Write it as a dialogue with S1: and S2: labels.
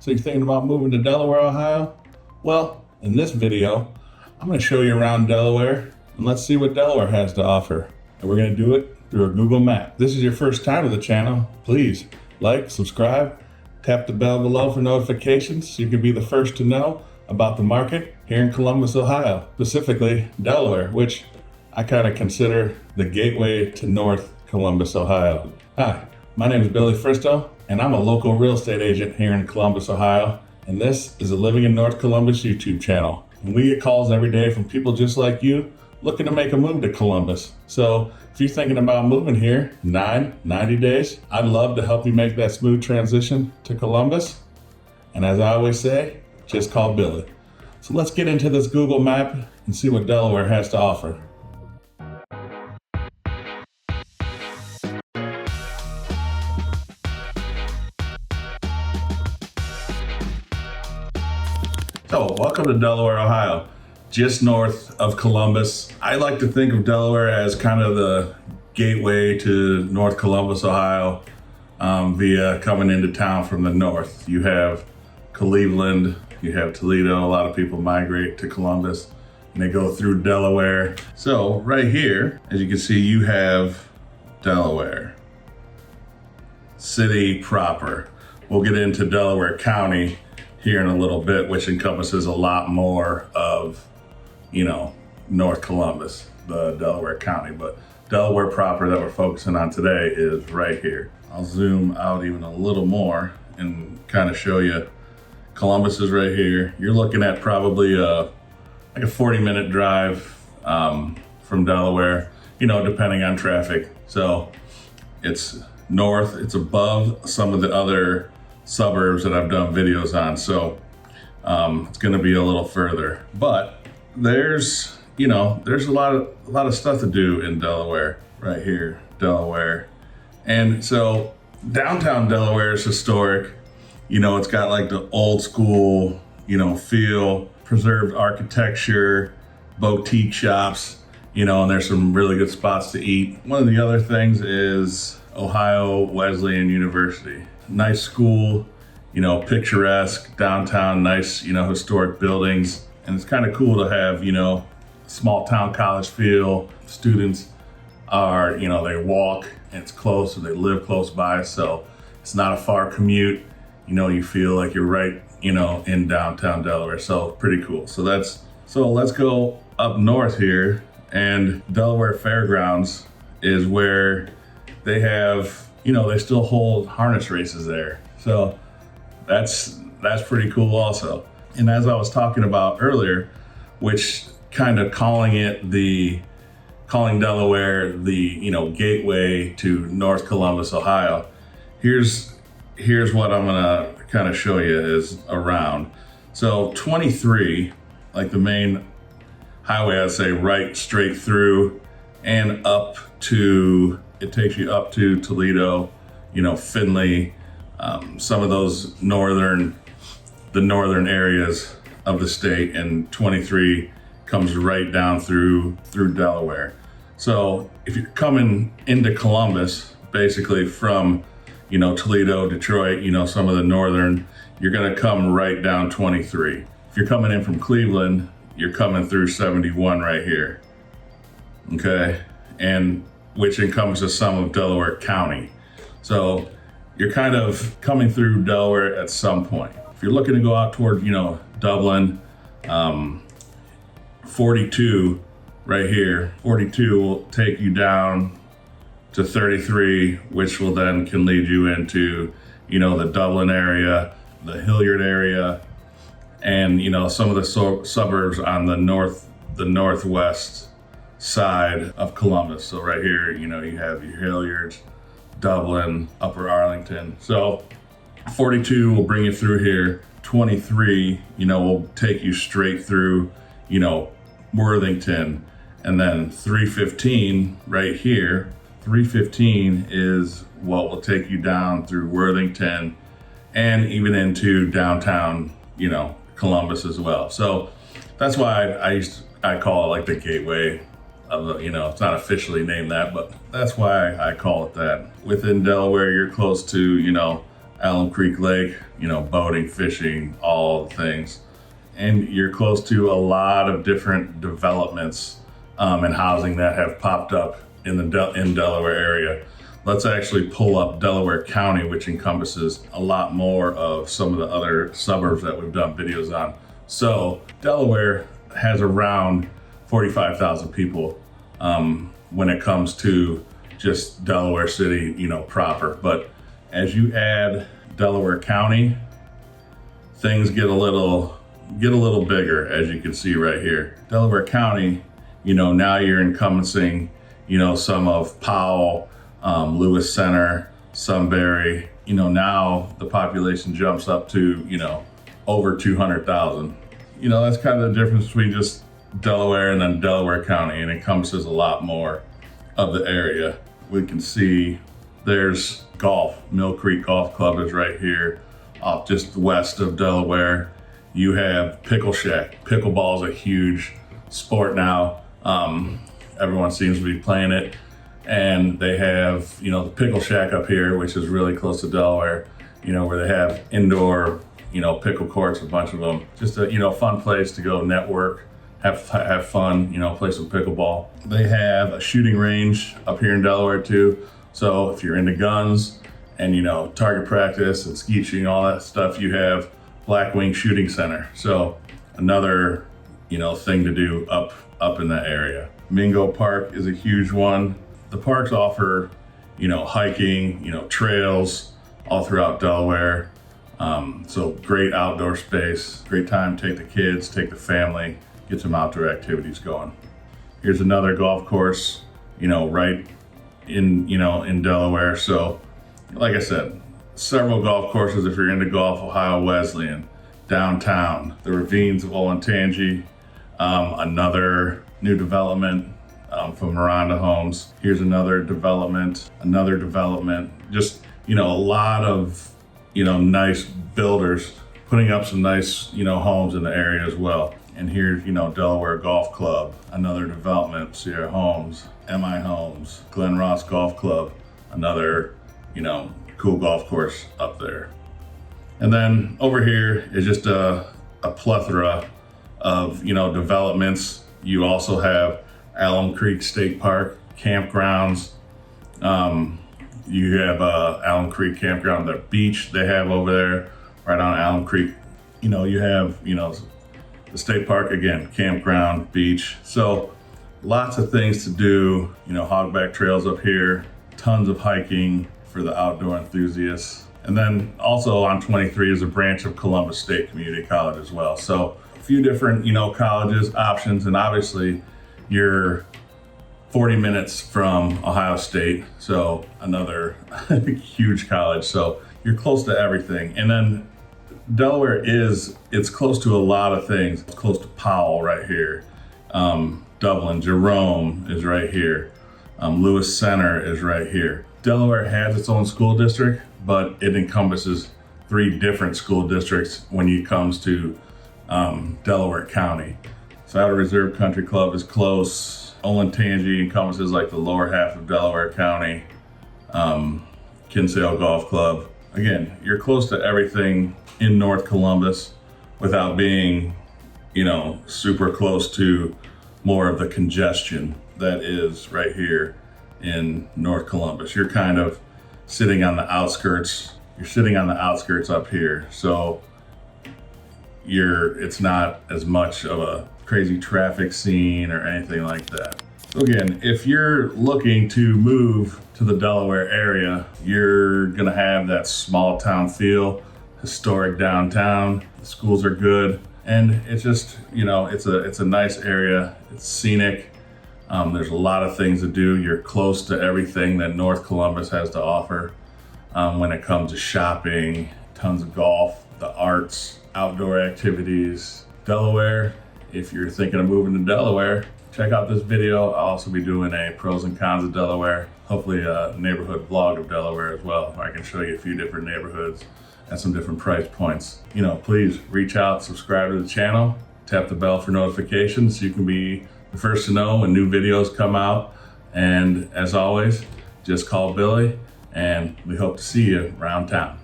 S1: So you're thinking about moving to Delaware, Ohio? Well, in this video, I'm going to show you around Delaware and let's see what Delaware has to offer. And we're going to do it through a Google map. If this is your first time to the channel, please like, subscribe, tap the bell below for notifications so you can be the first to know about the market here in Columbus, Ohio, specifically Delaware, which I kind of consider the gateway to North Columbus, Ohio. Hi, my name is Billy Fristo, and I'm a local real estate agent here in Columbus, Ohio, and this is a Living in North Columbus YouTube channel. And we get calls every day from people just like you looking to make a move to Columbus. So if you're thinking about moving here 90 days, I'd love to help you make that smooth transition to Columbus. And as I always say, just call Billy. So let's get into this Google map and see what Delaware has to offer. So, welcome to Delaware, Ohio, just north of Columbus. I like to think of Delaware as kind of the gateway to North Columbus, Ohio, via coming into town from the north. You have Cleveland, you have Toledo. A lot of people migrate to Columbus and they go through Delaware. So, right here, as you can see, you have Delaware city proper. We'll get into Delaware County here in a little bit, which encompasses a lot more of, North Columbus, the Delaware County, but Delaware proper that we're focusing on today is right here. I'll zoom out even a little more and kind of show you. Columbus is right here. You're looking at probably like a 40-minute drive from Delaware, depending on traffic. So it's north, it's above some of the other suburbs that I've done videos on, so it's going to be a little further, but there's a lot of stuff to do in Delaware. Right here, Delaware. And so downtown Delaware is historic. It's got like the old school feel, preserved architecture, boutique shops, and there's some really good spots to eat. One of the other things is Ohio Wesleyan University. Nice school, picturesque, downtown, nice, historic buildings. And it's kind of cool to have, small town college feel. Students are, they walk and it's close, so they live close by. So it's not a far commute. You feel like you're right, in downtown Delaware. So pretty cool. So let's go up north here, and Delaware Fairgrounds is where they have, they still hold harness races there. So that's pretty cool also. And as I was talking about earlier, which kind of calling Delaware the, gateway to North Columbus, Ohio, here's what I'm gonna kind of show you is around. So 23, like the main highway, I'd say right straight through and up to, it takes you up to Toledo, Findlay, some of those northern areas of the state, and 23 comes right down through Delaware. So if you're coming into Columbus, basically from, Toledo, Detroit, some of the northern, you're gonna come right down 23. If you're coming in from Cleveland, you're coming through 71 right here, okay? And which encompasses some of Delaware County. So you're kind of coming through Delaware at some point. If you're looking to go out toward, Dublin, 42 right here, 42 will take you down to 33, which will then can lead you into, the Dublin area, the Hilliard area, and, some of the suburbs on the northwest side of Columbus. So right here, you have your Hilliards, Dublin, Upper Arlington. So 42 will bring you through here. 23, will take you straight through, Worthington. And then 315 right here, 315 is what will take you down through Worthington and even into downtown, Columbus as well. So that's why I call it like the gateway of the, it's not officially named that, but that's why I call it that. Within Delaware, you're close to, Alum Creek Lake, boating, fishing, all the things. And you're close to a lot of different developments and housing that have popped up in Delaware area. Let's actually pull up Delaware County, which encompasses a lot more of some of the other suburbs that we've done videos on. So Delaware has around 45,000 people when it comes to just Delaware City, proper. But as you add Delaware County, things get a little bigger, as you can see right here. Delaware County, now you're encompassing, some of Powell, Lewis Center, Sunbury. Now the population jumps up to, over 200,000. That's kind of the difference between just Delaware and then Delaware County, and encompasses a lot more of the area. We can see there's golf. Mill Creek Golf Club is right here, off just west of Delaware. You have Pickle Shack. Pickleball is a huge sport now. Everyone seems to be playing it. And they have, the Pickle Shack up here, which is really close to Delaware, where they have indoor, pickle courts, a bunch of them. Just a, fun place to go network, have fun, play some pickleball. They have a shooting range up here in Delaware too. So if you're into guns and, target practice and skeet shooting, all that stuff, you have Blackwing Shooting Center. So another, thing to do up in that area. Mingo Park is a huge one. The parks offer, hiking, trails all throughout Delaware. So great outdoor space, great time to take the kids, take the family, get some outdoor activities going. Here's another golf course, right in Delaware. So like I said, several golf courses if you're into golf. Ohio Wesleyan, downtown, the ravines of Olentangy, another new development from Miranda Homes. Here's another development, just, a lot of, nice builders putting up some nice, homes in the area as well. And here's, Delaware Golf Club, another development, Sierra Homes, MI Homes, Glen Ross Golf Club, another, cool golf course up there. And then over here is just a plethora of, developments. You also have Alum Creek State Park, campgrounds. You have Alum Creek Campground, the beach they have over there, right on Alum Creek. You have, the state park again, campground, beach. So lots of things to do, hogback trails up here, tons of hiking for the outdoor enthusiasts. And then also on 23 is a branch of Columbus State Community College as well. So a few different, colleges, options, and obviously you're 40 minutes from Ohio State, so another huge college. So you're close to everything. And then Delaware it's close to a lot of things. It's close to Powell right here. Dublin, Jerome is right here. Lewis Center is right here. Delaware has its own school district, but it encompasses 3 different school districts when it comes to Delaware County. Saddle Reserve Country Club is close. Olentangy encompasses like the lower half of Delaware County. Kinsale Golf Club. Again, you're close to everything in North Columbus without being, super close to more of the congestion that is right here in North Columbus. You're kind of sitting on the outskirts. You're sitting on the outskirts up here. So it's not as much of a crazy traffic scene or anything like that. So again, if you're looking to move to the Delaware area, you're gonna have that small town feel, historic downtown, the schools are good, and it's just, it's a nice area, it's scenic. There's a lot of things to do. You're close to everything that North Columbus has to offer when it comes to shopping, tons of golf, the arts, outdoor activities. Delaware, if you're thinking of moving to Delaware, check out this video. I'll also be doing a pros and cons of Delaware, hopefully a neighborhood vlog of Delaware as well, where I can show you a few different neighborhoods at some different price points. Please reach out, subscribe to the channel, tap the bell for notifications so you can be the first to know when new videos come out. And as always, just call Billy, and we hope to see you around town.